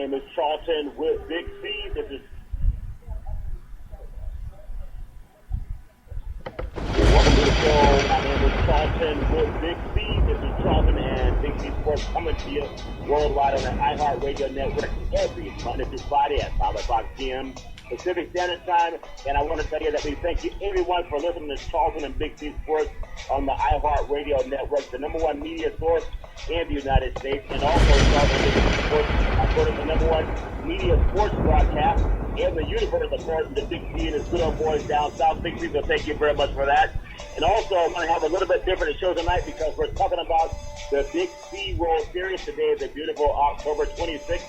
name is Charlton with Big C. This is welcome to the show. My name is Charlton with Big C. This is Charlton and Big C Sports coming to you worldwide on the iHeartRadio network every Monday through Friday at 5 o'clock p.m. Pacific Standard Time. And I want to tell you that we thank you everyone for listening to Charlton and Big C Sports on the iHeartRadio network, the number one media source in the United States, and also Charlton and Big C Sports, according to the number one media sports broadcast in the universe, according to Big C and his good old boys down south. Big C, so thank you very much for that. And also, I'm going to have a little bit different show tonight because we're talking about the Big C World Series. Today is the beautiful October 26th,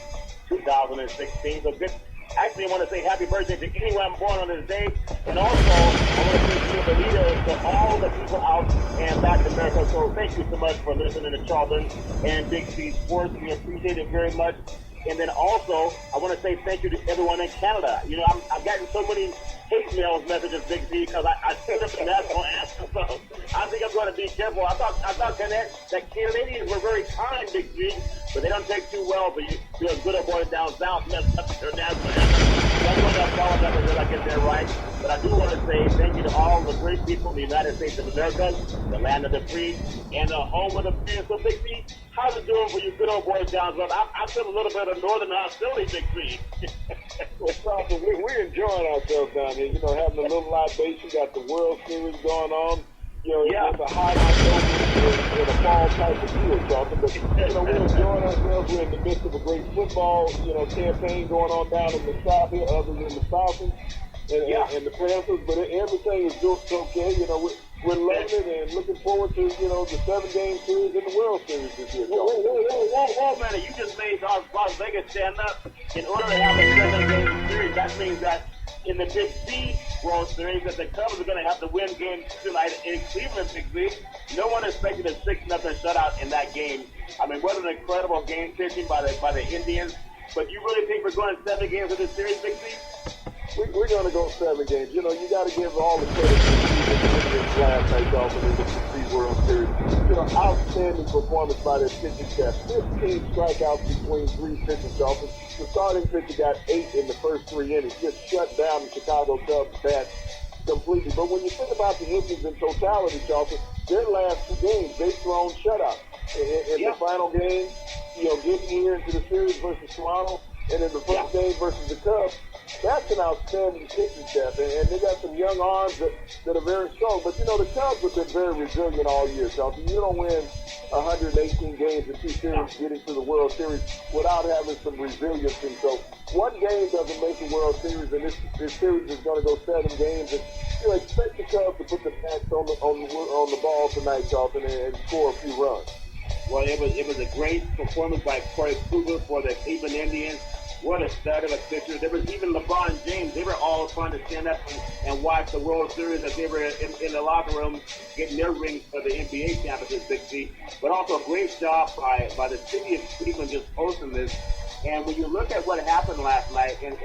2016. So good. Actually, I want to say happy birthday to anyone born on this day. And also, I want to say the leaders to all the people out in Latin America. So thank you so much for listening to Charlton and Big C Sports. We appreciate it very much. And then also, I want to say thank you to everyone in Canada. You know, I've gotten so many hate mails messages, Big C, because I stood up the national anthem. So I think I'm going to be careful. I thought that Canadians were very kind, Big C, but they don't take too well. But you're a good old boy down south messed up their national anthem. So I'm going to apologize until I get that right. But I do want to say thank you to all the great people in the United States of America, the land of the free, and the home of the free. So, Big C, how's it doing for you good old boys down south? I feel a little bit of northern hostility, Big C. Well, we're enjoying ourselves down here. You know, having a little libation. Got the World Series going on. You know, it's a hot October in a fall type of deal, Charlton. But, you know, we're enjoying ourselves. We're in the midst of a great football, campaign going on down in the South here, other than the Falcons and the Panthers. But everything is doing okay. You know, we're loving it and looking forward to, the 7-game series in the World Series this year. Whoa, man, you just made Las Vegas stand up. In order to have a 7-game series, that means that in the Big C World Series, that the Cubs are going to have to win game tonight in Cleveland, Big C. No one expected a 6-0 shutout in that game. I mean, what an incredible game pitching by the Indians. But you really think we're going 7 games in this series, Big C? We're going to go 7 games. You know, you got to give all the credit to the Indians last night, Dolphin, in the C World Series. Outstanding performance by their pitching staff. 15 strikeouts between 3 pitchers, Dolphins. The starting pitcher got 8 in the first 3 innings. Just shut down the Chicago Cubs bat completely. But when you think about the Indians in totality, Charlton, their last 2 games, they've thrown shutouts. In the final game, getting here into the series versus Toronto, and in the first game versus the Cubs, that's an outstanding pitching staff. And they got some young arms that are very strong. But, the Cubs have been very resilient all year, Charlton. You don't win 118 games in 2 series getting to the World Series without having some resilience. And so one game doesn't make the World Series, and this series is going to go 7 games. And expect the Cubs to put the bats on the ball tonight, Charlton, and score a few runs. Well, it was a great performance by Corey Kluber for the Cleveland Indians. What a stud of a pitcher. There was even LeBron James. They were all trying to stand up and watch the World Series as they were in the locker room getting their rings for the NBA championship, Big C. But also a great job by the city of Cleveland just hosting this. And when you look at what happened last night, and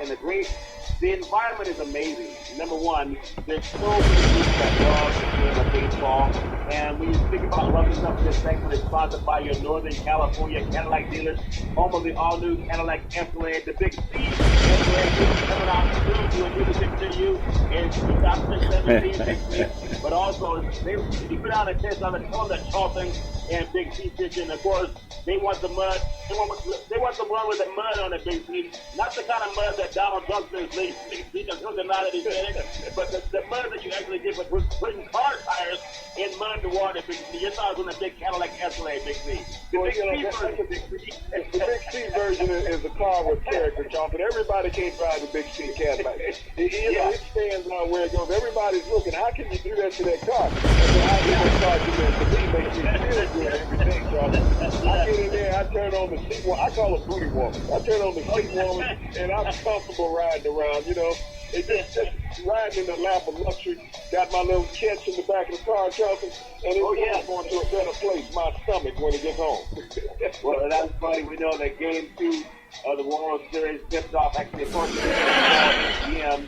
the environment is amazing. Number one, there's so many people that love the game of baseball. And when you think about loving something, this segment is sponsored by your Northern California Cadillac dealers, home of the all-new Cadillac Escalade, the Big C Escalade coming out soon to a dealership to you in 2017. But also, if you put out a test on it, tell them that Charlton and Big C pitching, of course, they want the mud. They want the one with the mud on it, Big C. Not the kind of mud that Donald Trump says they because he'll deny that he's in it, but the mud that you actually get with putting car tires in mud to water, Big C. You're talking a big Cadillac Escalade, Big C. The Big C version is a car with character, Charlton. Everybody can't drive the Big C Cadillac. It stands on where it goes. Everybody's looking. How can you do that to that car? And then how do you start doing that to me? Makes me feel good every day, Charlton. I get in there, I turn on the seat woman. I call her booty woman. I turn on the seat woman, and I'm comfortable riding around, It just riding in the lap of luxury. Got my little catch in the back of the car, Charlton, and it's going to a better place, my stomach, when it gets home. Well, that's funny. We know that Game 2 of the World Series tipped off actually, of course, p.m.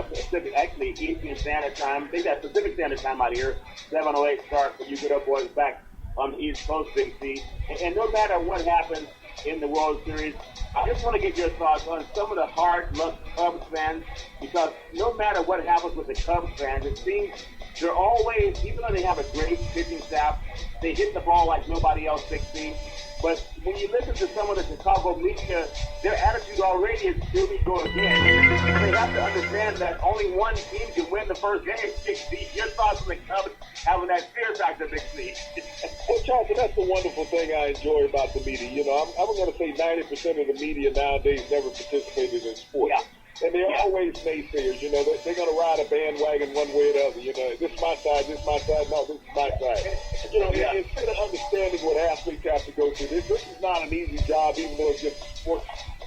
Pacific, actually Eastern Standard Time. I think that's Pacific Standard Time out here. 7:08 start for you good up boys back on the East Coast, Big C. And no matter what happens, in the World Series. I just want to get your thoughts on some of the hard-luck Cubs fans, because no matter what happens with the Cubs fans, it seems they're always, even though they have a great pitching staff, they hit the ball like nobody else 16. But when you listen to some of the Chicago media, their attitude already is here we go again. They have to understand that only one team can win the first game. Your thoughts on the Cubs having that fear factor, Big C? Well, Charlton, that's the wonderful thing I enjoy about the media. You know, I'm going to say 90% of the media nowadays never participated in sports. Yeah. And they're always naysayers. You know, they're going to ride a bandwagon one way or the other. You know, this is my side, no, this is my side. You know, instead of understanding what athletes have to go through, this is not an easy job, even though it's just a sport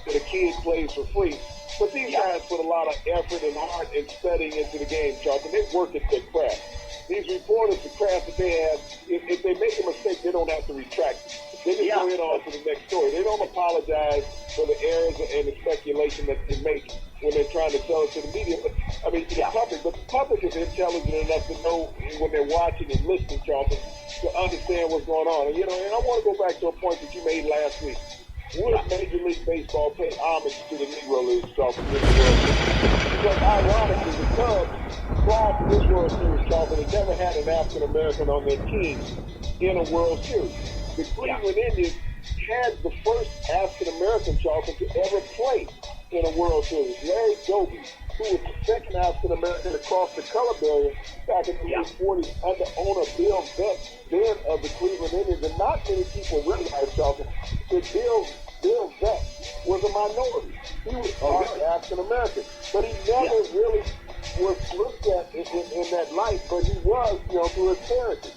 that a kid plays for free. But these guys put a lot of effort and heart and studying into the game, Charlton. They work at their craft. These reporters, the craft that they have, if they make a mistake, they don't have to retract it. They just go in on to the next story. They don't apologize for the errors and the speculation that they make when they're trying to tell it to the media. But I mean, to the public. But the public is intelligent enough to know when they're watching and listening, Charlton, to understand what's going on. And you know, and I want to go back to a point that you made last week. Would Major League Baseball pay homage to the Negro Leagues, Charlton, in the World Series? Because ironically, the Cubs, prior to this World Series, Charlton, had never had an African American on their team in a World Series. The Cleveland Indians had the first African American, Charlton, to ever play in a World Series. Larry Doby, who was the second African American to cross the color barrier back in the late 40s under owner Bill Veeck, then of the Cleveland Indians. And not many people realize, Charlton, that Bill Veeck was a minority. He was part African American, but he never really was looked at in that light. But he was, you know, through his heritage.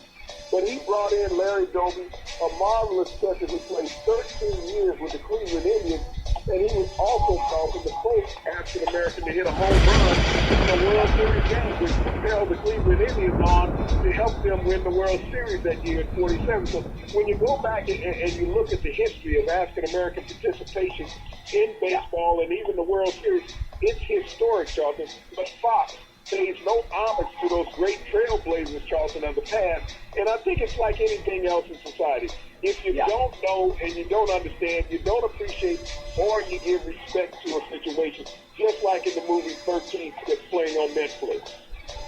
But he brought in Larry Doby, a marvelous catcher who played 13 years with the Cleveland Indians, and he was also called the first African American to hit a home run in a World Series game, which propelled the Cleveland Indians on to help them win the World Series that year in '47. So when you go back and you look at the history of African American participation in baseball and even the World Series, it's historic, Charlton. But Fox pays no homage to those great trailblazers, Charlton, of the past. And I think it's like anything else in society. If you don't know and you don't understand, you don't appreciate, or you give respect to a situation, just like in the movie 13 that's playing on Netflix.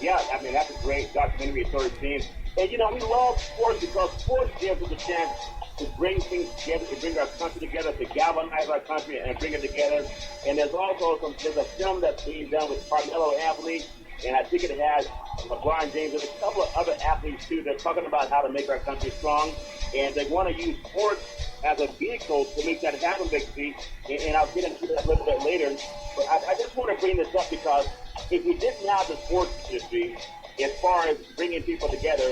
Yeah, I mean, that's a great documentary, 13. And, you know, we love sports because sports gives us a chance to bring things together, to bring our country together, to galvanize our country and bring it together. And there's also there's a film that's being done with Carmelo Anthony, and I think it has LeBron James and a couple of other athletes too. They're talking about how to make our country strong, and they want to use sports as a vehicle to make that happen, Big C. And I'll get into that a little bit later. But I just want to bring this up because if we didn't have the sports industry, as far as bringing people together,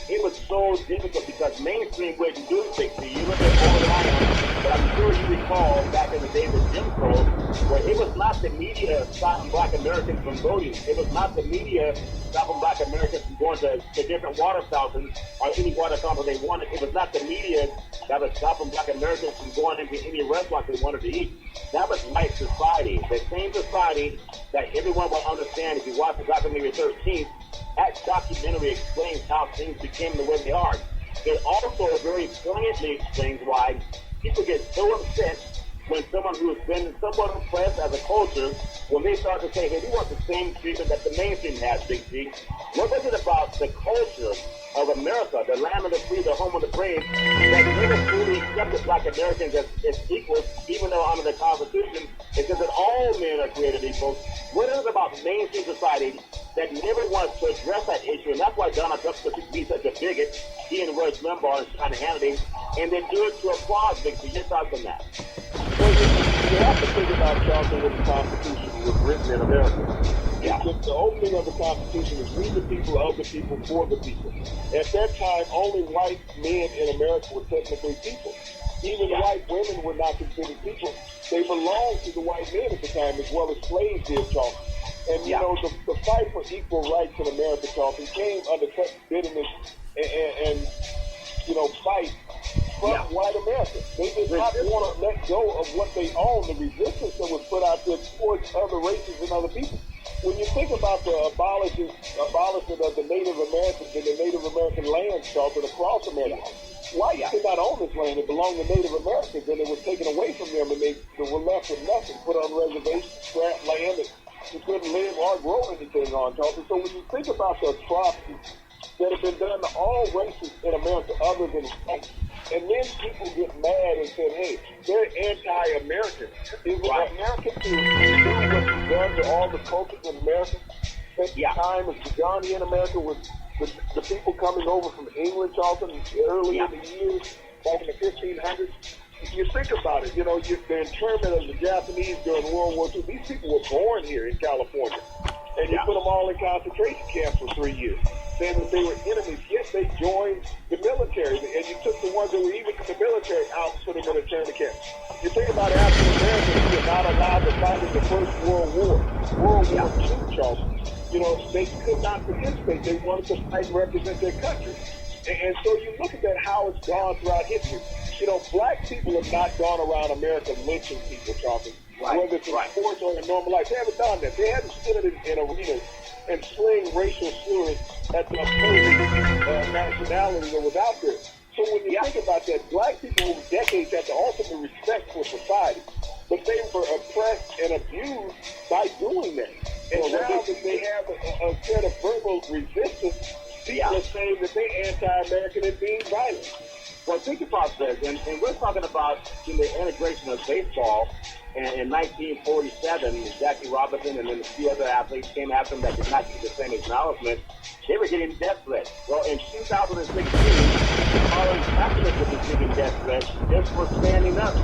it was so difficult because mainstream wouldn't do it, Big C. You look at Overline, but I'm sure you recall back in the days of Jim Crow, where it was not the media stopping black Americans from voting. It was not the media stopping black Americans from going to different water fountains or any water fountain they wanted. It was not the media that was stopping black Americans from going into any restaurant they wanted to eat. That was white society, the same society that everyone will understand if you watch the documentary 13. That documentary explains how things became the way they are. It also very poignantly explains why people get so upset when someone who's been somewhat oppressed as a culture, when they start to say, hey, we want the same treatment that the mainstream has, Big C. What is it about the culture of America, the land of the free, the home of the brave, that never truly accepted black Americans as equals, even though under the Constitution, it says that all men are created equal? What is it about mainstream society that never wants to address that issue? And that's why Donald Trump could be such a bigot, he and Rush Limbaugh and Sean Hannity, and they do it to applause, Big C. Your thoughts on that? Well, you have to think about, Charlton, when the Constitution was written in America. Yeah. The opening of the Constitution is we the people, of the people, for the people. At that time, only white men in America were technically people. Even white women were not considered people. They belonged to the white men at the time, as well as slaves did, Charlton. And, you know, the fight for equal rights in America, Charlton, came under such bitterness and you know, fight from white America. They did not want to let go of what they own, the resistance that was put out there towards other races and other people. when you think about the abolishment of the Native Americans and the Native American land, Charlton, across America, whites could not own this land. It belonged to Native Americans, and it was taken away from them, and they were left with nothing, put on reservations, scrap land that you couldn't live or grow anything on, Charlton. So when you think about the atrocities that have been done to all races in America other than whites, and then people get mad and say, hey, they're anti-American. Is it American to do what you've done to all the cultures in America? At the time as begun in America with the people coming over from England, Charlton, early in the years, back in the 1500s. If you think about it, the internment of the Japanese during World War II, these people were born here in California. And you put them all in concentration camps for 3 years. Saying that they were enemies, yet they joined the military. And you took the ones that were even in the military out and put them in internment camps. You think about African Americans who were not allowed to fight in the First World War. World War II, Charlton. They could not participate. They wanted to fight and represent their country. And so you look at that, how it's gone throughout history. Black people have not gone around America lynching people, Charlton. Whether it's in sports or in normal life. They haven't done that. They haven't stood in arenas and sling racial slurs at the opposing nationality that was out there. So when you think about that, black people over decades had the ultimate respect for society, but they were oppressed and abused by doing that. And now that they have a set of verbal resistance, people are saying that they're anti-American and being violent. Well, think about this, and we're talking about the integration of baseball. And in 1947, Jackie Robinson and then a few other athletes came after them that did not get the same acknowledgement. They were getting death threats. Well, in 2016, Colin Kaepernick was receiving death threats just for standing up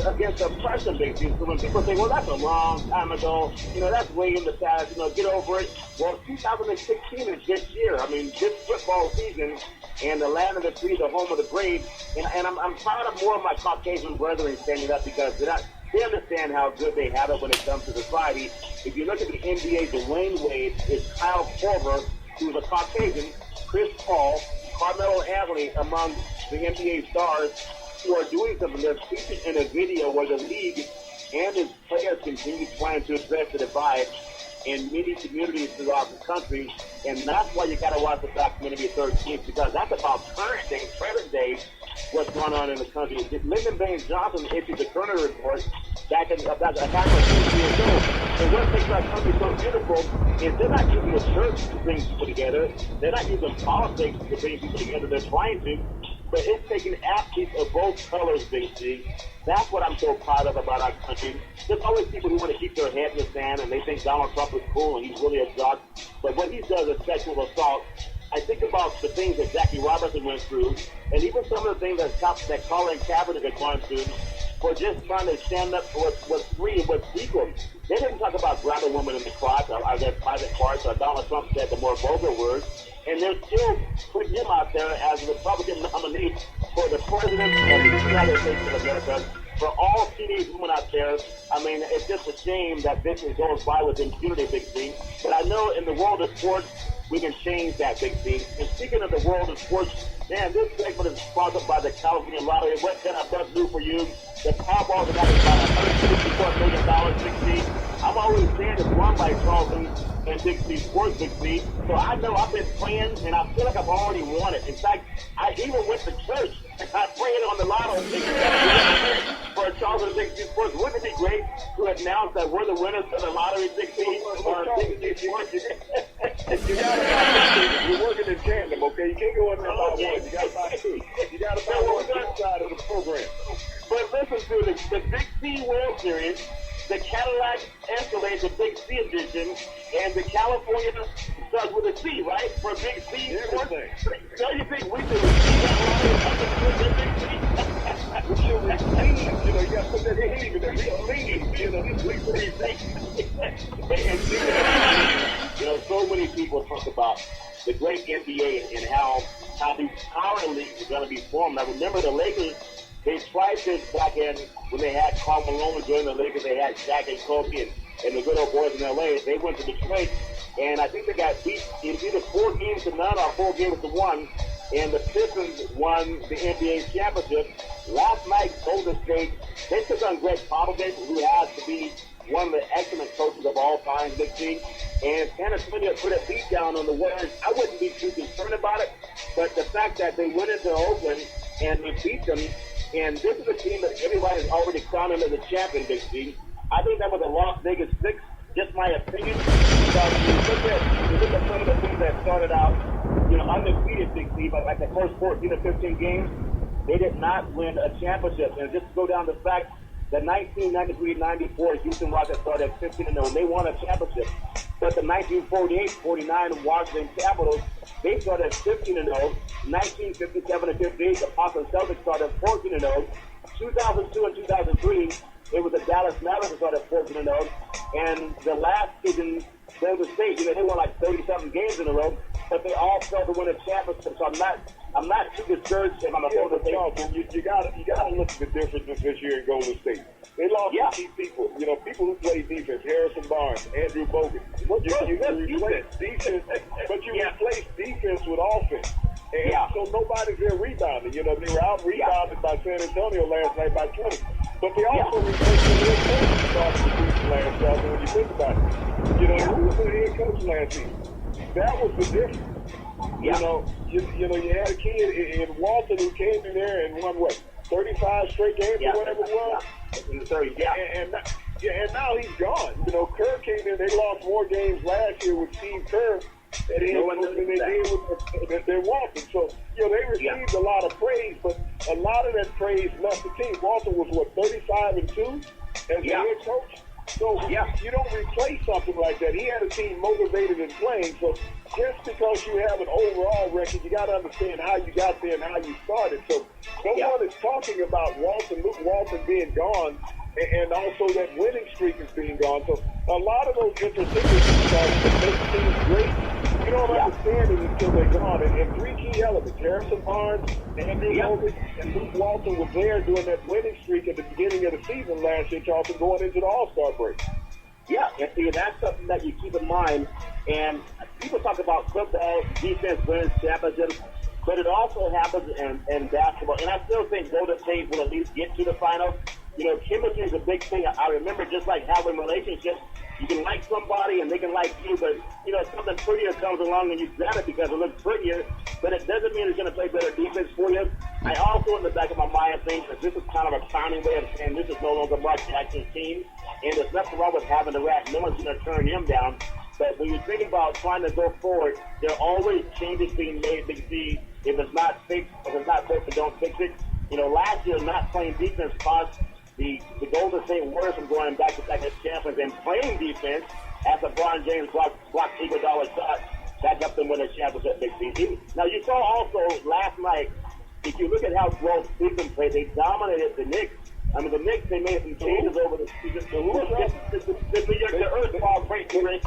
against oppression, basically. So when people say, well, that's a long time ago, that's way in the past, get over it. Well, 2016 is this year. I mean, this football season, and the land of the free, the home of the brave. And I'm proud of more of my Caucasian brethren standing up because they understand how good they have it when it comes to society. If you look at the NBA, Dwayne Wade is Kyle Korver, who's a Caucasian, Chris Paul, Carmelo Anthony, among the NBA stars who are doing something. They're featured in a video where the league and its players continue trying to address the divide in many communities throughout the country. And that's why you got to watch the documentary 13, because that's about present day, what's going on in the country. Lyndon Baines Johnson issued the Kerner report back in about a half of 50 years ago. And what makes our country so beautiful is they're not using the church to bring people together. They're not using politics to bring people together. They're trying to. But it's taking athletes of both colors, basically. That's what I'm so proud of about our country. There's always people who want to keep their head in the sand and they think Donald Trump is cool and he's really a jock. But what he does is sexual assault. I think about the things that Jackie Robinson went through, and even some of the things that Colin Kaepernick had gone through for just trying to stand up for what's free and what's equal. They didn't talk about grabbing women in the crotch or their private parts, or Donald Trump said the more vulgar words. And they're still putting him out there as a Republican nominee for the president of the United States of America. For all teenage women out there, I mean, it's just a shame that this goes by with impunity, Big C. But I know in the world of sports, we can change that, Big C. And speaking of the world of sports, man, this segment is sponsored by the California Lottery. What can I best do for you? The Powerball is about $164 million, Big C. I'm always saying it's won by Charlton and Big C Sports, Big C. So I know I've been praying, and I feel like I've already won it. In fact, I even went to church. I prayed on the lotto for Charlton Big C Sports. Wouldn't it be great to announce that we're the winners of the lottery, Big C? Big C Sports? You're working in tandem, okay? You can't go in there by one. You got to buy two. You got to buy one side of the program. But listen to this. The Big C World Series, the Cadillac Escalade, the Big C edition, and the California starts with a C, right? For Big C. Everything. So you think we should receive that Big C? We should receive, you got to put that receive in there. And so many people talk about the great NBA and how these power leagues are going to be formed. I remember the Lakers, they tried this back in when they had Karl Malone join the Lakers. They had Shaq and Kobe and the good old boys in L.A. They went to Detroit, and I think they got beat in either 4-0 or 4-1, and the Pistons won the NBA championship. Last night, Golden State, they took on Greg Popovich, who has to be one of the excellent coaches of all time, Big C. And San Antonio put a beat down on the Warriors. I wouldn't be too concerned about it, but the fact that they went into Oakland and they beat them, and this is a team that everybody has already crowned as a champion, Big C. I think that was a Las Vegas 6, just my opinion. Because you look at some of the teams that started out, undefeated, Big C, but like the first 14 or 15 games, they did not win a championship. And just to go down the fact, the 1993-94 Houston Rockets started at 15-0, and they won a championship. But the 1948-49 Washington Capitals, they started at 15-0. 1957-58, the Boston Celtics started at 14-0. 2002 and 2003, it was the Dallas Mavericks that started at 14-0. And the last season, Golden State, they won like 30-something games in a row, but they all failed to win a championship. So I'm not too discouraged if I'm a Golden State. You gotta look at the differences this year in Golden State. They lost key people. People who play defense. Harrison Barnes, Andrew Bogut. You replace defense, but you replace defense with offense. And so nobody's there rebounding. They were out rebounded by San Antonio last night by 20. But they also replaced the head coach starting the season last year. When you think about it, who was the head coach last season? That was the difference. You had a kid in Walton who came in there and won 35 straight games or whatever it was. And now he's gone. Kerr came in. They lost more games last year with Steve Kerr than they did with their Walton. So they received a lot of praise, but a lot of that praise left the team. Walton was 35-2 as the head coach. So you don't replace something like that. He had a team motivated and playing. So just because you have an overall record, you got to understand how you got there and how you started. So no one is talking about Luke Walton being gone, and also that winning streak is being gone. So a lot of those inconsistencies that make teams great, you don't understand it until they're gone. And three key elements: Harrison Barnes, Andrew Bogut, and Luke Walton was there during that winning streak at the beginning of the season last year, Charlton, going into the All-Star break. Yeah, and see, that's something that you keep in mind. And people talk about football, defense wins championships, but it also happens in basketball. And I still think Golden State will at least get to the finals. Chemistry is a big thing. I remember just like having relationships. You can like somebody and they can like you, but something prettier comes along and you grab it because it looks prettier, but it doesn't mean it's going to play better defense for you. I also, in the back of my mind, think that this is kind of a clowning way of saying this is no longer Mark Jackson's team, and there's nothing wrong with having the rat. No one's going to turn him down. But when you think about trying to go forward, there are always changes being made. Big C, if it's not fixed, if it's not fixed, don't fix it. Last year, not playing defense cost the Golden State Warriors from going back-to-back as champions and playing defense as LeBron James blocked $8 shots. That helped them win a championship, Big C. Now, you saw also last night, if you look at how well Cleveland played, they dominated the Knicks. I mean, the Knicks, they made some changes over the season. The Earth ball break. They win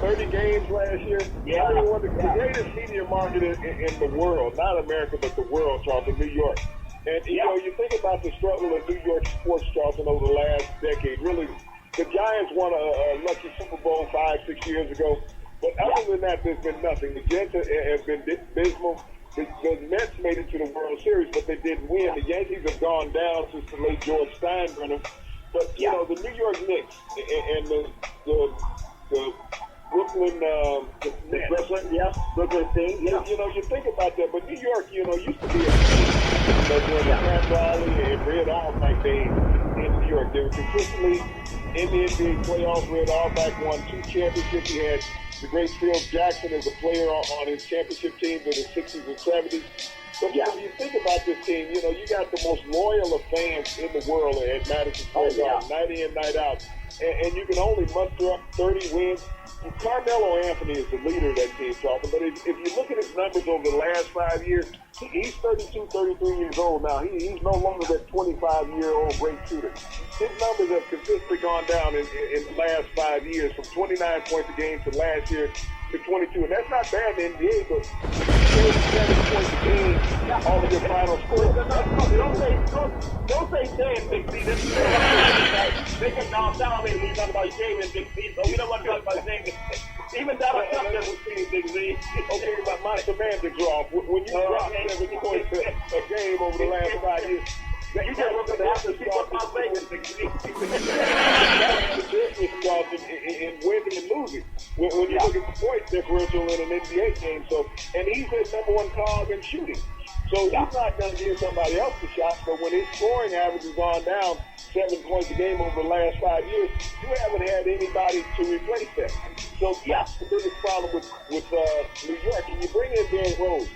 30 games last year. Yeah. I mean, the greatest media market in the world, not America, but the world, Charlton, New York. And, you think about the struggle of New York sports, Charlton, over the last decade. Really, the Giants won a lucky Super Bowl 5-6 years ago. But other than that, there's been nothing. The Jets have been dismal. The Mets made it to the World Series, but they didn't win. The Yankees have gone down since the late George Steinbrenner. But, the New York Knicks and the Brooklyn, Brooklyn team. You think about that, but New York, used to be a team, during the Pat Riley and Red Auerbach days in New York. They were consistently in the NBA playoffs. Red Auerbach won 2 championships. He had the great Phil Jackson as a player on his championship teams in the 60s and 70s. But when you think about this team, you got the most loyal of fans in the world at Madison Square Garden, night in, night out. And you can only muster up 30 wins. Carmelo Anthony is the leader of that team, Charlton. But if you look at his numbers over the last 5 years, he's 32, 33 years old now. He's no longer that 25-year-old great shooter. His numbers have consistently gone down in the last 5 years, from 29 points a game to last year to 22. And that's not bad in the NBA, but 37 points a game, all of your final scores. Don't say Shane, Big C. This is they can now salivate when you talk about Shane and Big C, so we don't want to talk about Shane. Even Donald Trump doesn't see Big C. Okay, but my semantics are off. When you drop 7 points a game over the last 5 years, You just look at the after people Las Vegas. That's the business, Charlton, in winning and losing. When you look at the points differential in an NBA game, and he's his number one cog in shooting. So he's not going to give somebody else the shot, but when his scoring average has gone down 7 points a game over the last 5 years, you haven't had anybody to replace that. So that's the biggest problem with New York. And you bring in Derrick Rose.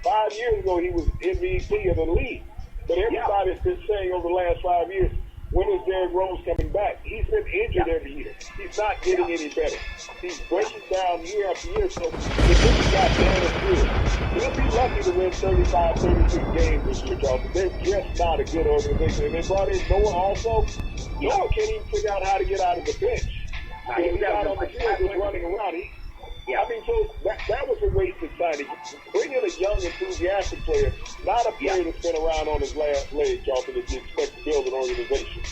5 years ago, he was MVP of the league. But everybody's been saying over the last 5 years, when is Derrick Rose coming back? He's been injured every year. He's not getting any better. He's breaking down year after year. So the thing got damaged good. He'll be lucky to win 35, 36 games this year, Charlton. They're just not a good organization. And they brought in Noah also. Noah can't even figure out how to get out of the bench. He's out on the field just running around. I mean, so that was a wasted signing. Bring in a young, enthusiastic player, not a player that's been around on his last leg, Charlton, that you expect to build an organization.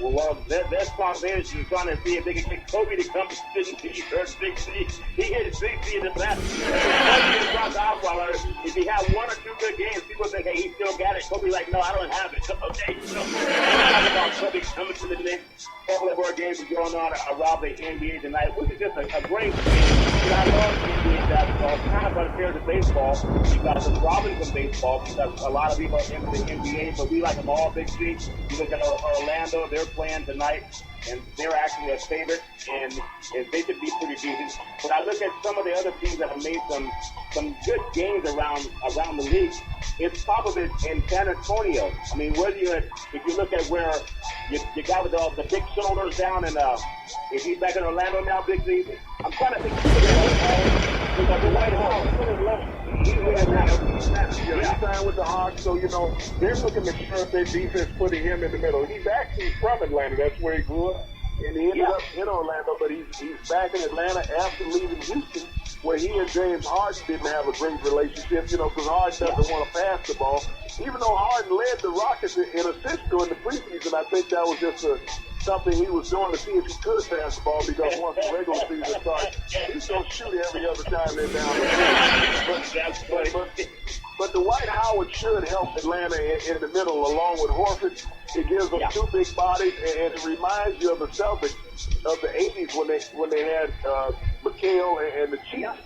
Well, that's Tom Anderson trying to see if they can get Kobe to come to Big C. He hit Big C in the past. If he had 1 or 2 good games, people think, hey, he still got it. Kobe's like, no, I don't have it. Okay, so talking about Kobe coming to the next couple of our games going on around the NBA tonight, which is just a great game. I love NBA basketball. It's kind of unfair to baseball. You got some problems in baseball because a lot of people are into the NBA, but we like them all, Big C. You look at Orlando, they're playing tonight, and they're actually a favorite, and they should be pretty decent. But I look at some of the other teams that have made some good games around the league. It's probably in San Antonio. I mean, if you look at where you got with the big shoulders down, and if he's back in Orlando now, Big C, I'm trying to think of the White House. He's signed with the Hawks, so, they're looking to sure if their defense putting him in the middle. He's actually from Atlanta. That's where he grew up. And he ended up in Orlando, but he's back in Atlanta after leaving Houston, where he and James Harden didn't have a great relationship, because Harden doesn't want to pass the ball. Even though Harden led the Rockets in assists during the preseason, I think that was just something he was doing to see if he could pass the ball, because once the regular season starts, he's going to shoot every other time they're down the field. But the Dwight Howard should help Atlanta in the middle along with Horford. It gives them 2 big bodies, and it reminds you of the Celtics of the 80s when they had McHale and the Chiefs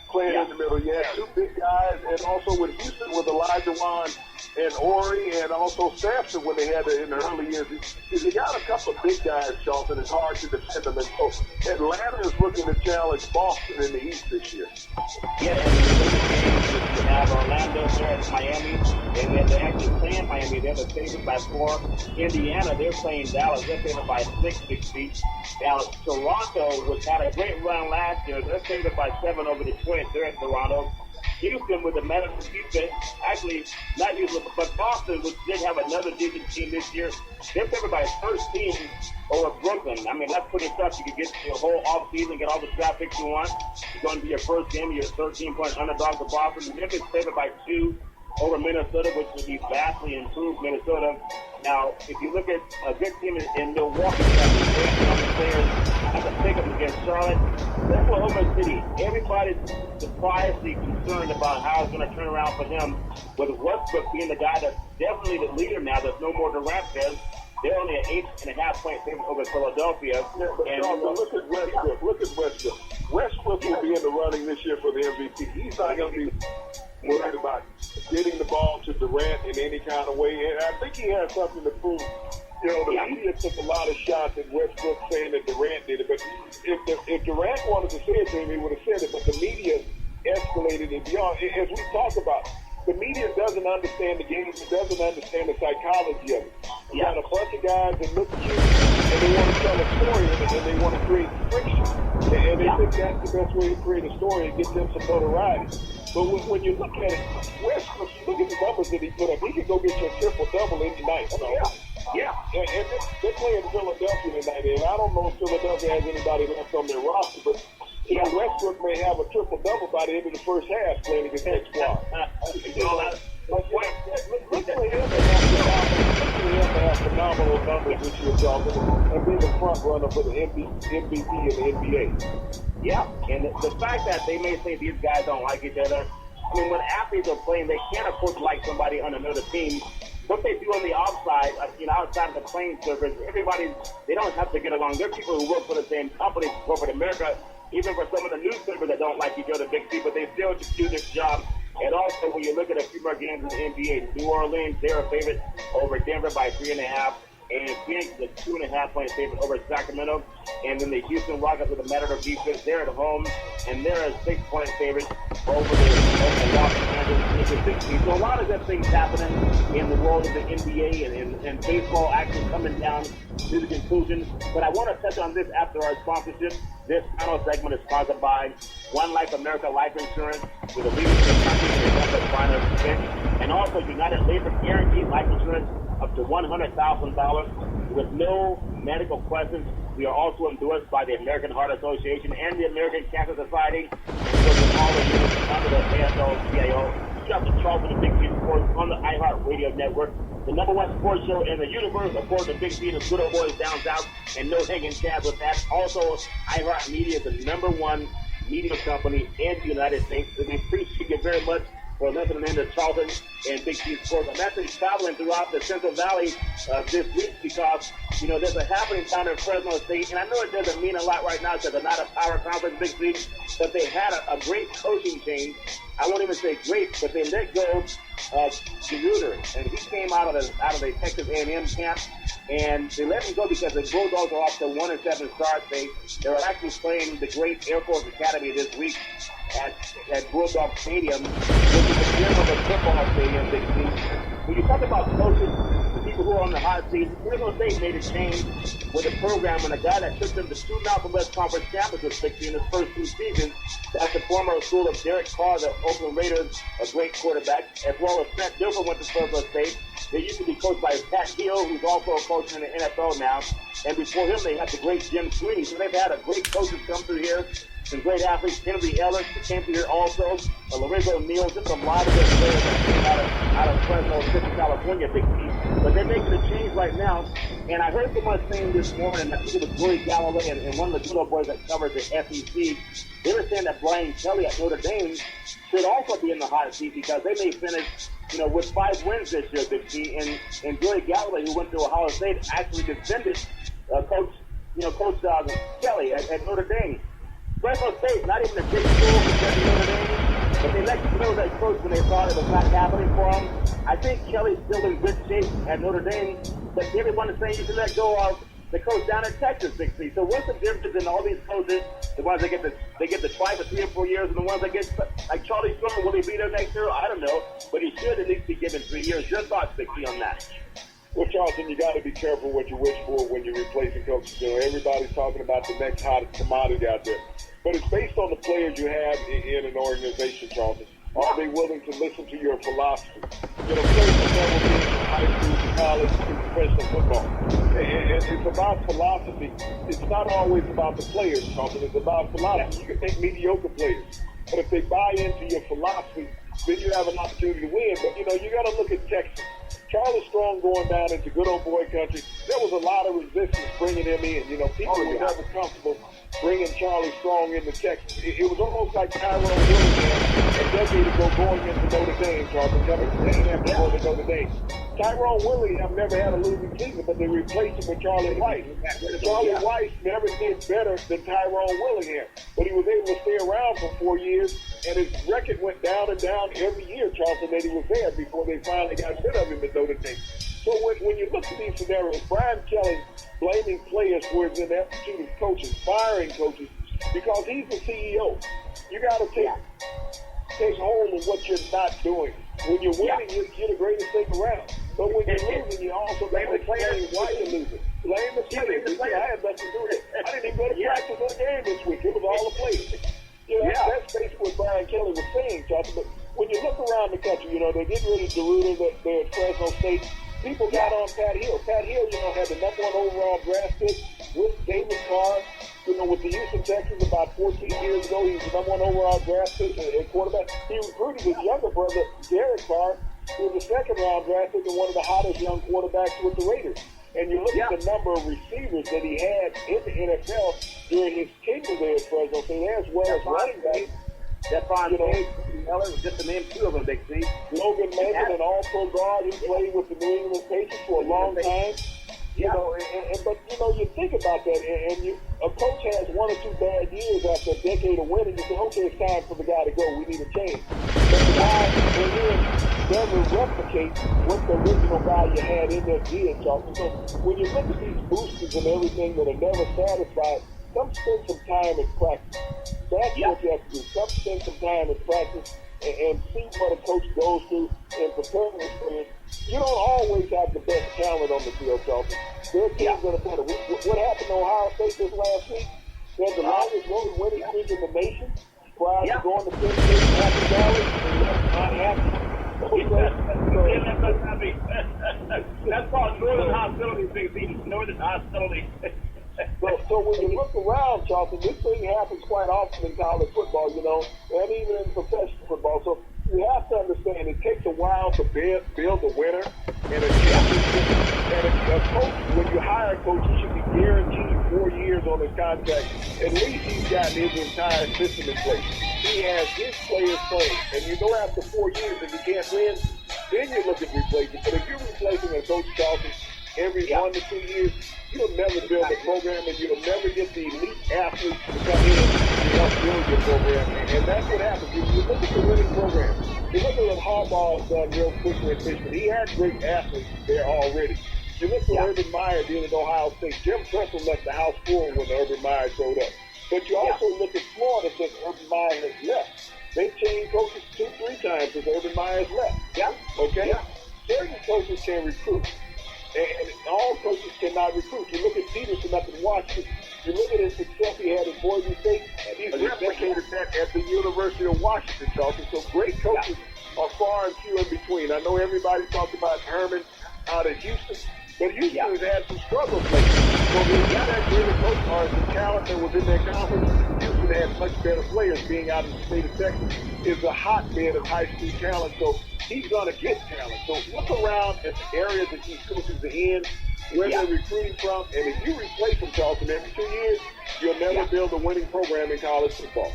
playing in the middle. You had 2 big guys, and also with Houston with Elijah Wan and Ori, and also Sampson when they had it in the early years. If you got a couple of big guys, Charlton, it's hard to defend them. And so Atlanta is looking to challenge Boston in the East this year. Yeah, and you have Orlando there at Miami. They're actually playing Miami. They're the favorite by 4. Indiana, they're playing Dallas. They're favored by 6 feet. Dallas. Toronto, which had a great run last year, they're favored by 7 over the Twins. They're in Toronto. Houston with the medical defense, actually not Houston, but Boston, which did have another decent team this year, they're favored by 13 over Brooklyn. I mean, that's pretty tough. You can get your whole offseason, get all the draft picks you want. It's going to be your first game. You're 13-point underdog to Boston. Memphis favored by 2 over Minnesota, which would be vastly improved Minnesota. Now, if you look at a good team in Milwaukee, you have great young players. I have to pick them against Charlotte. Oklahoma City, everybody's surprisingly concerned about how it's going to turn around for them, with Westbrook being the guy that's definitely the leader now. There's no more Durant there. They're only an 8.5-point favorite over Philadelphia. And look at Westbrook. Westbrook will be in the running this year for the MVP. He's not going to be worried about getting the ball to Durant in any kind of way. And I think he has something to prove. The media took a lot of shots at Westbrook saying that Durant did it. But if Durant wanted to say it to him, he would have said it. But the media escalated it beyond. As we talk about, the media doesn't understand the game. It doesn't understand the psychology of it. You got a bunch of guys that look cute, and they want to tell a story, and they want to create friction. And they think that's the best way to create a story and get them some notoriety. But when you look at it, Westbrook, look at the numbers that he put up. He could go get you a triple-double any night. And they're playing Philadelphia tonight, and I don't know if Philadelphia has anybody left on their roster, but Westbrook may have a triple-double by the end of the first half playing against that squad. Look for him to have phenomenal numbers this year, Charlton, and be the front runner for the MVP in the NBA. Yeah, and the fact that they may say these guys don't like each other, I mean, when athletes are playing, they can't afford to like somebody on another team. What they do on the outside outside of the plane service, they don't have to get along. There are people who work for the same company, corporate America, even for some of the newspapers that don't like each other, Big C, but they still just do this job. And also, when you look at a few more games in the NBA, New Orleans, they're a favorite over Denver by 3.5. And Phoenix is a 2.5-point favorite over Sacramento. And then the Houston Rockets with a matter of defense, they're at home, and they're a 6-point favorite over the Los Angeles Lakers. So a lot of good things happening in the world of the NBA and baseball actually coming down to the conclusion. But I want to touch on this after our sponsorship. This final segment is sponsored by One Life America Life Insurance, with a leading in the country in the finance expense, and also United Labor Guaranteed Life Insurance up to $100,000 with no medical questions. We are also endorsed by the American Heart Association and the American Cancer Society, and with all the units under the AFL-CIO. Check the Charlton Big C Spors on the iHeartRadio network, the number one sports show in the universe. Of course, the Big C and the good old boys down south, and no hanging chads with that. Also, iHeart Media is the number one media company in the United States. And we appreciate you very much for listening in to Charlton and Big C Sports. I'm actually traveling throughout the Central Valley this week because, there's a happening down in Fresno State. And I know it doesn't mean a lot right now because they're not a power conference, Big C, but they had a great coaching change. I won't even say great, but they let go of DeRuiter, and he came out of the Texas A&M camp, and they let him go because the Bulldogs are off to 1-7 start. They're actually playing the great Air Force Academy this week at Bulldog Stadium, which is the gym of the football stadium, Big C. When you talk about coaches, the people who are on the hot seat, Fresno State made a change with the program, and a guy that took them to 2 Mountain West Conference championships, Big C, in his first 2 seasons. That's the former school of Derek Carr, the Oakland Raiders, a great quarterback, as well as Matt Dilfer went to Fresno State. They used to be coached by Pat Hill, who's also a coach in the NFL now. And before him, they had the great Jim Sweeney. So they've had a great coaches come through here. Some great athletes. Henry Ellis came through here also. Lorenzo Neal, just a lot of good players that came out of Fresno City, California, Big C. But they're making a change right now. And I heard someone saying this morning, I think it was Joey Galloway and one of the good old boys that covers the SEC. They were saying that Brian Kelly at Notre Dame should also be in the hot seat because they may finish, with 5 wins this year, Big C. And Joey Galloway, who went to Ohio State, actually defended Coach Kelly at Notre Dame. Fresno State, not even a big school compared to Notre Dame, but they let you know that coach when they thought it was not happening for him. I think Kelly's still in good shape at Notre Dame, but everyone is saying you should let go of the coach down in Texas, Big C. So what's the difference in all these coaches, the ones that get to try for 3 or 4 years, and the ones that get, like Charlie Strong, will he be there next year? I don't know, but he should at least be given 3 years. Your thoughts, Big C, on that? Well, Charlton, you got to be careful what you wish for when you're replacing coaches. Everybody's talking about the next hottest commodity out there. But it's based on the players you have in an organization, Charlton. Are they willing to listen to your philosophy? Players have never been from high school to college to professional football. And it's about philosophy. It's not always about the players, Charlton. It's about philosophy. You can take mediocre players. But if they buy into your philosophy, then you have an opportunity to win. But, you got to look at Texas. Charlie Strong going down into good old boy country, there was a lot of resistance bringing him in. People were never comfortable bringing Charlie Strong into Texas. It was almost like Tyrone Willingham a decade ago going into Notre Dame, Charlie, coming to A&M before the Notre Dame. Tyrone Willingham never had a losing season, but they replaced him with Charlie Weiss. Charlie Weiss never did better than Tyrone Willingham, but he was able to stay around for 4 years, and his record went down and down every year, Charlton, that he was there before they finally got rid of him at Notre Dame. So when you look at these scenarios, Brian Kelly blaming players for his ineptitude of coaches, firing coaches, because he's the CEO. You got to take hold of what you're not doing. When you're winning, you're the greatest thing around. But when you're losing, you also got to explain why you're losing. Blame the players. I had nothing to do with it. I didn't even go to practice on the game this week. It was all the players. That's basically what Brian Kelly was saying, Chuck. But when you look around the country, they get rid of DeRuiter there at Fresno State. People got on Pat Hill. Pat Hill, had the number 1 overall draft pick with David Carr. With the Houston Texans about 14 years ago, he was the number 1 overall draft pick at quarterback. He recruited his younger brother, Derek Carr, who was a 2nd-round draft pick and one of the hottest young quarterbacks with the Raiders. And you look at the number of receivers that he had in the NFL during his tenure there at Fresno State, as well as running backs. Stephon Diggs, Miller, just to name two of them, Big C. Logan Mason, an all-pro guard, he played with the New England Patriots for a long time. You know, but you think about that, and a coach has 1 or 2 bad years after a decade of winning. You say, okay, it's time for the guy to go. We need a change. But the guy doesn't replicate what the original guy you had in there did, Charlton. So when you look at these boosters and everything that are never satisfied, come spend some time in practice. That's what you have to do. Come spend some time in practice and see what a coach goes through and prepare for it. You don't always have the best talent on the field, Charlton. There are teams that are better. What happened to Ohio State this last week? They had the longest winning streak in the nation prior to going to Penn State and Happy Valley, and left unhappy. That's called Northern Hostility, Big C. Northern Hostility. So when you look around, Charlton, this thing happens quite often in college football, and even in professional football. So you have to understand it takes a while to build a winner, and a coach, when you hire a coach, he should be guaranteed 4 years on his contract. At least he's gotten his entire system in place. He has his players playing, and after 4 years, if you can't win, then you look at replacing. But if you're replacing a coach, Charlton, every 1 to 2 years, you'll never build a program, and you'll never get the elite athletes to come in to help build your program. And that's what happens. You look at the winning program. You look at what Harbaugh's done real quickly in Michigan. He had great athletes there already. You look at what Urban Meyer did at Ohio State. Jim Tressel left the house full when Urban Meyer showed up. But you also look at Florida since Urban Meyer has left. They've changed coaches 2-3 times since Urban Meyer's left. Okay? Certain coaches can recruit. And all coaches cannot recruit. You look at Peterson up in Washington. You look at his success he had in Boise State. He's replicated that at the University of Washington, Charlton. So great coaches are far and few in between. I know everybody talks about Herman out of Houston, but Houston has had some struggles lately. So when you got that great coach or the talent that was in their conference, Houston had much better players. Being out in the state of Texas is a hotbed of high school talent. So he's going to get talent. So look around at the areas that these coaches are in, where they're recruiting from, and if you replace them, Charlton, every 2 years, you'll never build a winning program in college football.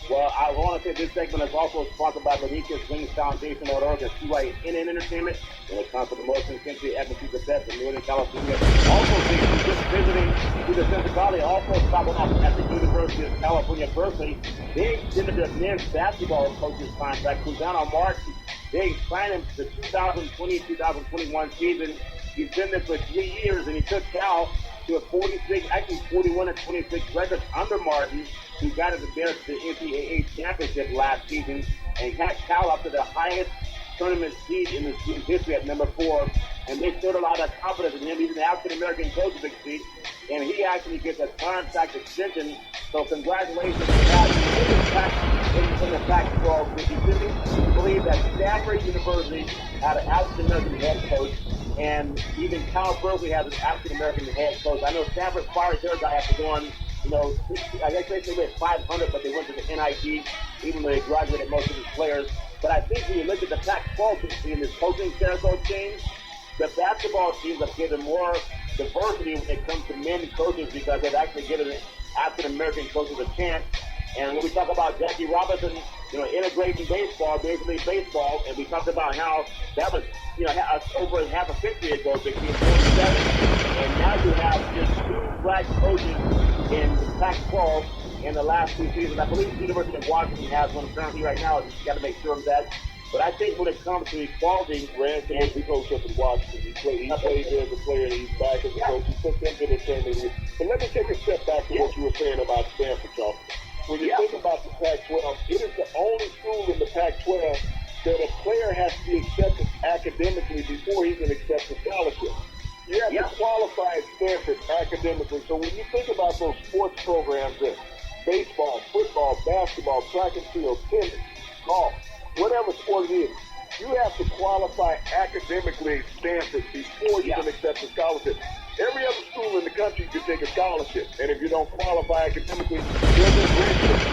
Well, I want to say this segment is also sponsored by Benitez Wings Foundation.org and CYNN Entertainment when it comes to the most intensely atmosphere the best in Northern California. Also, just visiting to the Central Valley, also stopping off at the University of California, Berkeley. They extended their men's basketball coach's contract who's down on March. They signed him to the 2020-2021 season. He's been there for 3 years, and he took Cal to a 41-26 record under Martin, who got it there to the NCAA championship last season, and got Cal up to the highest tournament seed in the student history at number 4. And they showed a lot of confidence in him. He's an African-American coach, Big C, and he actually gets a contract extension. So congratulations to that. In the Pac-12, Big C, I believe that Stanford University had an African-American head coach, and even Cal Berkeley has an African-American head coach. I know Stanford fired their guy after going, I guess they went 500, but they went to the NIT, even though they graduated most of his players. But I think when you look at the Pac-12 in this coaching carousel change, the basketball teams have given more diversity when it comes to men coaches because they've actually given African-American coaches a chance. And when we talk about Jackie Robinson, integrating baseball, basically baseball, and we talked about how that was, over half a century ago, 1947, and now you have just 2 black coaches in the Pac-12 in the last 2 seasons. I believe the University of Washington has one currently right now. You got to make sure of that. But I think when it comes to equality, Ransom is the coach up in Washington. He played there as a player, and he's back as a coach. He took them to the tournament. But let me take a step back to what you were saying about Stanford, Charlton. When you think about the Pac-12, it is the only school in the Pac-12 that a player has to be accepted academically before he can accept a scholarship. You have to qualify at Stanford academically. So when you think about those sports programs, baseball, football, basketball, track and field, tennis, golf, whatever sport it is, you have to qualify academically at Stanford before you can accept a scholarship. Every other school in the country can take a scholarship, and if you don't qualify academically, you'll get redshirt.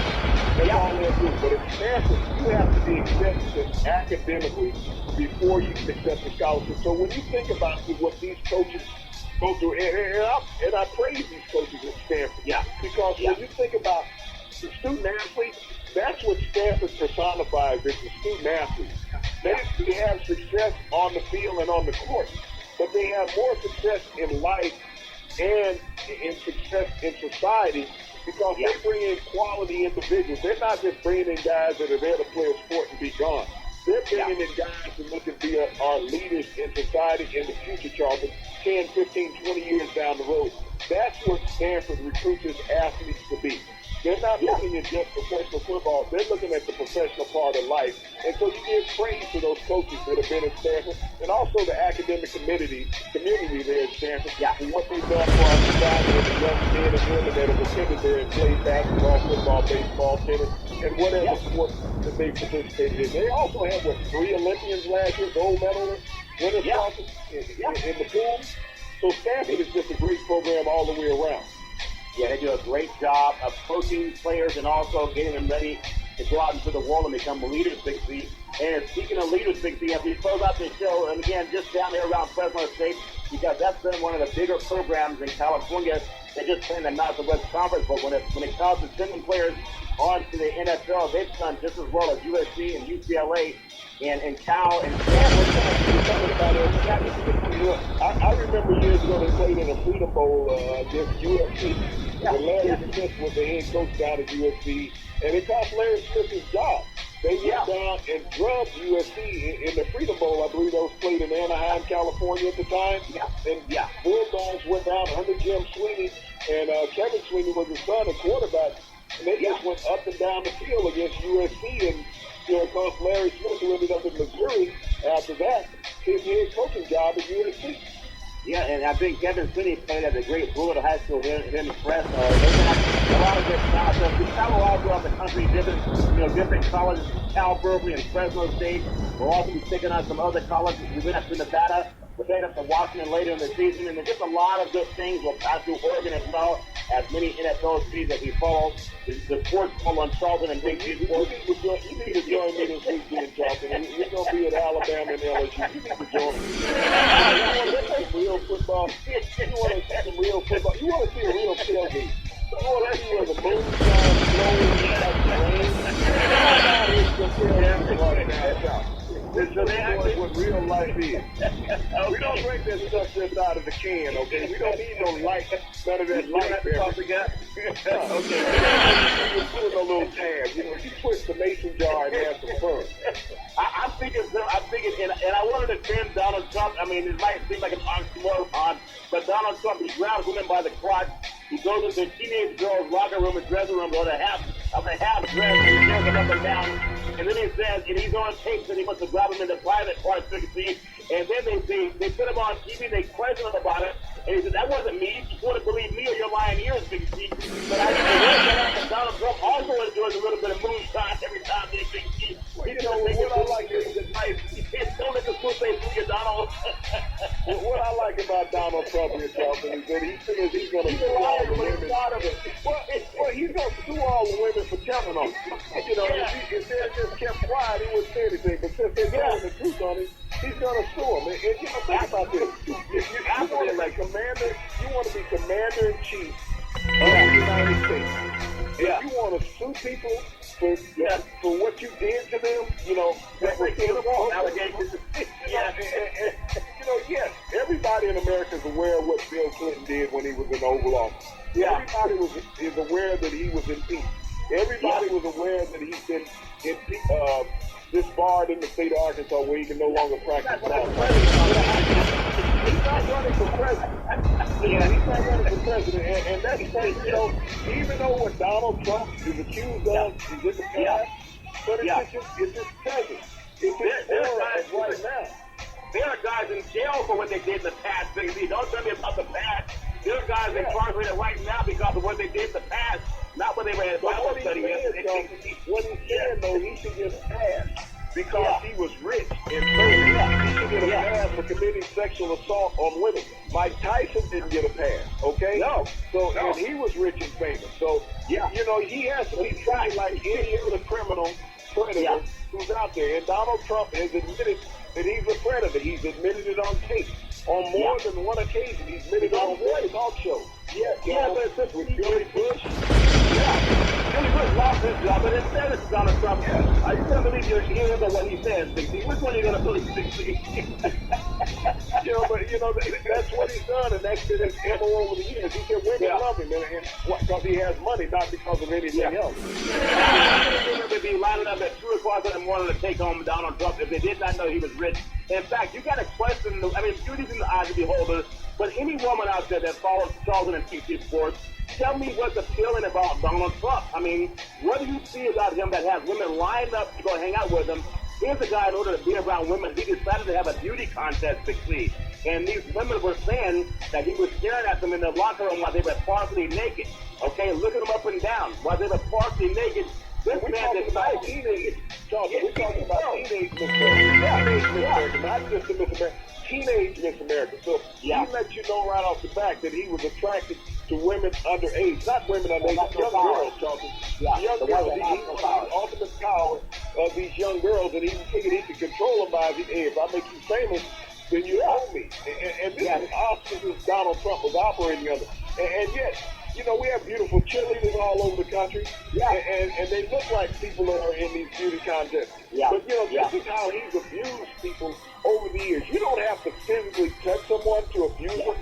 That's all they'll do. But at Stanford, you have to be accepted academically before you can accept a scholarship. So when you think about what these coaches go through, and I praise these coaches at Stanford, because when you think about the student athlete, That's what Stanford personifies as the student athlete. They have success on the field and on the court, but they have more success in life and in success in society because they bring in quality individuals. They're not just bringing in guys that are there to play a sport and be gone. They're bringing in guys who look to be our leaders in society in the future, Charlton, 10, 15, 20 years down the road. That's what Stanford recruits its athletes to be. They're not looking at just professional football. They're looking at the professional part of life. And so you give praise to those coaches that have been at Stanford and also the academic community there at Stanford for what they've done for our society and the young men and women that have attended there and played basketball, football, baseball, tennis, and whatever sport that they participated in. They also had, 3 Olympians last year, gold medalists, winners in the pool. So Stanford is just a great program all the way around. Yeah, they do a great job of coaching players and also getting them ready to go out into the world and become leaders, Big C. And speaking of leaders, Big C, as we close out this show, and again, just down there around Fresno State, because that's been one of the bigger programs in California. They just play in the Mountain West Conference, but when it comes to sending players on to the NFL, they've done just as well as USC and UCLA and Cal and Stanford. I remember years ago they played in a Freedom Bowl against USC. Larry Smith was the head coach down at USC, and it cost Larry Smith his job. They went down and drubbed USC in the Freedom Bowl. I believe that was played in Anaheim, California at the time. And Bulldogs went down under Jim Sweeney, and Kevin Sweeney was his son, a quarterback. And they just went up and down the field against USC, and of course, Larry Smith, who ended up in Missouri after that, his head coaching job at USC. Yeah, and I think Kevin Sweeney played at the great Florida High School here in Fresno. They've had a lot of good talent. We travel all throughout the country, different colleges, Cal, Berkeley, and Fresno State. We'll also be taking on some other colleges. We've been up to Nevada. We're heading up to Washington later in the season, and there's just a lot of good things. We'll pass through Oregon as well, as many NFL cities that we follow. The sports ball on Charlton and Big C Spors. You need to join me this weekend, Charlton. We're going to be at Alabama and LSU. You need to join me. You want to see real football? You want to see some real football? You want to see a real tailgate? You want to see where the moon shines, blowing, like rain? This is what real life is. We don't drink that stuff just out of the can, okay? We don't need no light, none of that light there. Okay. You put in a little tab. You twist the mason jar and have some fun. I'm thinking, and I wanted to defend Donald Trump. I mean, it might seem like an oxymoron, but Donald Trump, he grabs women by the crotch. He goes into a teenage girl's locker room and dressing room with a half dress, and he tears them up and down. And then he says, and he's on tape that he wants to grab him in the private parts, and then they put him on TV, they question him about it, and he said, that wasn't me. You want to believe me or your lying ears, Big C. But I think Donald Trump also enjoys a little bit of moonshine every time they Big C. What I like is don't let the fool say fool you, Donald. What I like about Donald Trump here, Charlton, is that he says he's going to sue all the women. Well, he's going to sue all the women for telling on him. If they just kept quiet, he wouldn't say anything. But since they're telling the truth on him, he's going to sue them. And think about this. You want to be commander-in-chief of the United States. If you want to sue people for what you did to them, that was allegations. Yes, everybody in America is aware of what Bill Clinton did when he was in the Oval Office. Everybody is aware that he was impeached. Everybody was aware that he's been disbarred in the state of Arkansas where he can no longer practice law. He's not running for president. He's not running for president. And that's even though what Donald Trump is accused of is in the past, but it's his present. It's his era of right now. There are guys in jail for what they did in the past, Big C. Don't tell me about the past. There are guys incarcerated right now because of what they did in the past, not when they were in Bible study. What he's saying, though, he should get a pass because he was rich and famous. He should get a pass for committing sexual assault on women. Mike Tyson didn't get a pass, okay? And he was rich and famous. So, he has to be treated like any other criminal predator who's out there. And Donald Trump has admitted that he's a predator. He's admitted it on tape. On more than one occasion, he's admitted it on one talk show. But it's just with George Bush. Billy Bush lost his job, but instead it's Donald Trump. I can't believe your ears are what he says, Big C. Which one are you going to believe, Big C? That's what he's done, and that's been his MO over the years. He said women love him, because he has money, not because of anything else. They'd be lining up at 2 o'clock in the morning to take home Donald Trump if they did not know he was rich. In fact, you got to question, beauty's in the eyes of the beholder, but any woman out there that follows Charlton and Big C Sports, tell me what's appealing about Donald Trump. What do you see about him that has women lined up to go hang out with him? Here's a guy, in order to be around women, he decided to have a beauty contest, Big C. And these women were saying that he was staring at them in the locker room while they were partially naked. Okay, looking them up and down while they were partially naked. This man decided teenage. We're talking about teenage Miss America. Teenage Miss America, not just the Miss America. Teenage Miss America. So he let you know right off the back that he was attracted to women underage, not women underage, young girls, Charlton. Young girls. He was the ultimate power of these young girls, and he figured he could control them by, hey, if I make you famous, then you own me. And this is obstacles Donald Trump was operating under. And yet, we have beautiful cheerleaders all over the country, and they look like people that are in these beauty contests. But, this is how he's abused people over the years. You don't have to physically touch someone to abuse them.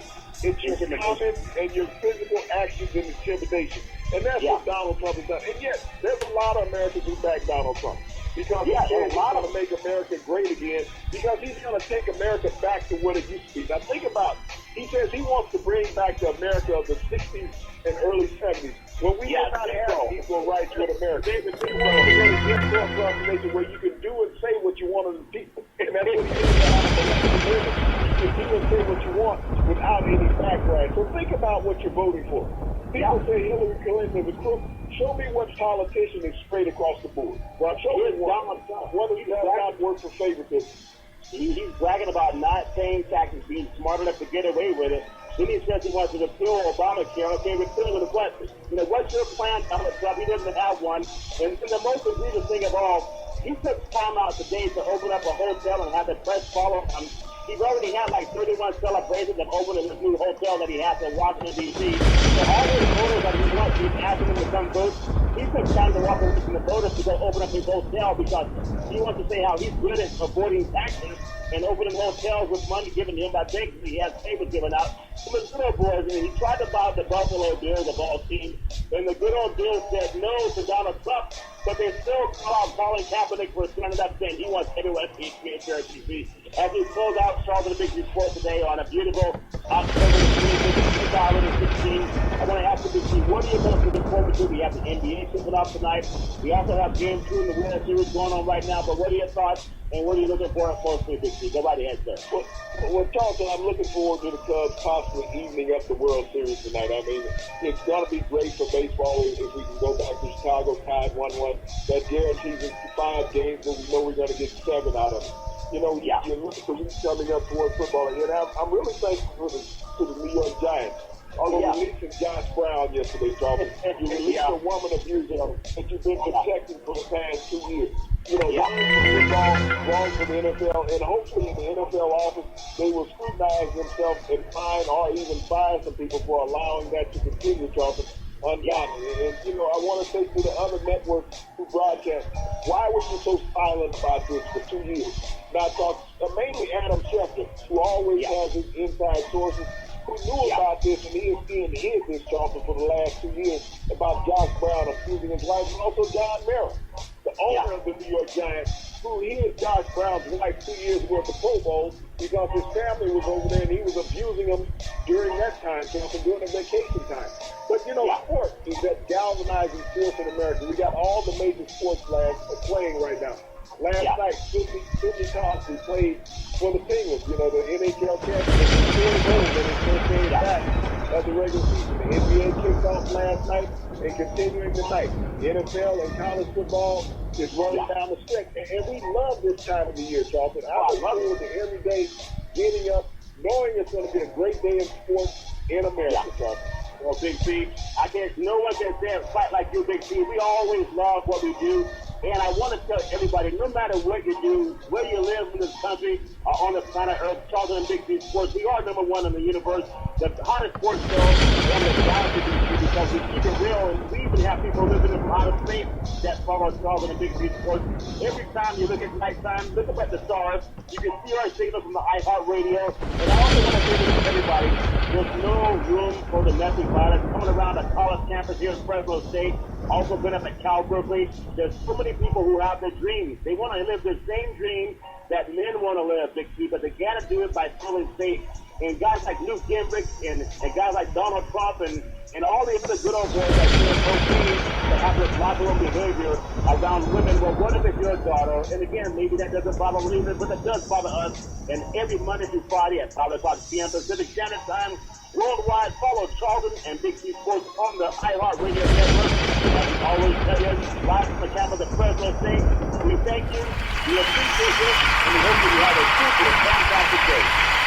It's your comments and your physical actions and intimidation. And that's what Donald Trump has done. And yet, there's a lot of Americans who back Donald Trump. Because he's going to make America great again, because he's going to take America back to what it used to be. Now think about, he says he wants to bring back the America of the 60s and early 70s, when we did not have equal rights with America. David, we want to get across the nation where you can do and say what you want to the people. And that's what he did. You can do and say what you want without any backlash. So think about what you're voting for. People say Hillary Clinton is a crook. Show me what politician is straight across the board. Well, show me one of you have not worked for favoritism. He's bragging about not paying taxes, being smart enough to get away with it. Then he says he wants to repeal Obamacare. Okay, repeal with a question. What's your plan, Donald Trump? He doesn't have one. And the most egregious thing of all, he took time out today to open up a hotel and have the press follow him. He's already had like 31 celebrations of opening this new hotel that he has in Washington, D.C. So all those voters that he wants, he's asking them to come vote. He took time to walk away from the voters to go open up his hotel because he wants to say how he's good at avoiding taxes and opening hotels with money given to him by banks. He has papers given out to the good old boys. And he tried to buy the Buffalo Bills, the ball team, and the good old Bills said no to Donald Trump, but they still call out Colin Kaepernick for standing up saying he wants everyone to be fair TV. As we close out Charlton Big C Sports today on a beautiful October 2016, I want to ask you, Big C, what are you most looking forward to? We have the NBA kicking off tonight. We also have Game 2 in the World Series going on right now, but what are your thoughts? And what are you looking for mostly, Big C? Go right ahead, sir. Well, Charlton, I'm looking forward to the Cubs possibly evening up the World Series tonight. It's going to be great for baseball if we can go back to Chicago, tied 1-1. That guarantees us 5 games, but we know we're going to get 7 out of them. You're looking for weeks coming up towards football. And I'm really thankful to the New York Giants. Although releasing Josh Brown yesterday, Charlton, you released a woman abuser that you've been protecting for the past 2 years. Wrong for the NFL, and hopefully in the NFL office, they will scrutinize themselves and fine or even fire some people for allowing that to continue, Charlton. And I want to say to the other networks who broadcast, why were you so silent about this for 2 years? Now, mainly Adam Schefter, who always has his inside sources, who knew about this, and ESPN hid this, Charlton, for the last 2 years about Josh Brown abusing his wife, and also John Merrill, the owner of the New York Giants, who hid Josh Brown's wife 2 years ago at the Pro Bowl because his family was over there and he was abusing them during that time, Charlton, during the vacation time. But, sport is that galvanizing force in America. We got all the major sports flags playing right now. Last night, Sidney Crosby played for the Penguins, the NHL champions. His first game back of the regular season. The NBA kicked off last night and continuing tonight. The NFL and college football is running down the stretch. And we love this time of the year, Charlton. I look forward to every day getting up, knowing it's going to be a great day in sports in America, Charlton. Well, Big C, no one can say it quite like you, Big C. We always love what we do. And I want to tell everybody, no matter what you do, where you live in this country or on the planet Earth, Charlton and Big C Sports, we are number one in the universe, the hottest sports show on the galaxy, because we keep it real, and we even have people living in outer space that follow Charlton and Big C Sports. Every time you look at nighttime, look up at the stars, you can see our signal from the iHeartRadio. And I also want to say this to everybody, there's no room for domestic violence. Coming around the college campus here in Fresno State, also been up at Cal Berkeley, there's so many people who have their dreams. They want to live the same dream that men want to live, Big C, but they got to do it by feeling safe. And guys like Newt Gingrich and guys like Donald Trump and all the other good old boys that have this locker room behavior around women. Well, what if it's your daughter? And again, maybe that doesn't bother me, but it does bother us. And every Monday through Friday at 5 o'clock p.m. Pacific Standard Time, worldwide, follow Charlton and Big C Sports on the iHeartRadio network. As we always tell you, live from the campus of Fresno State, we thank you, we appreciate you, and we hope that you have a super fantastic day.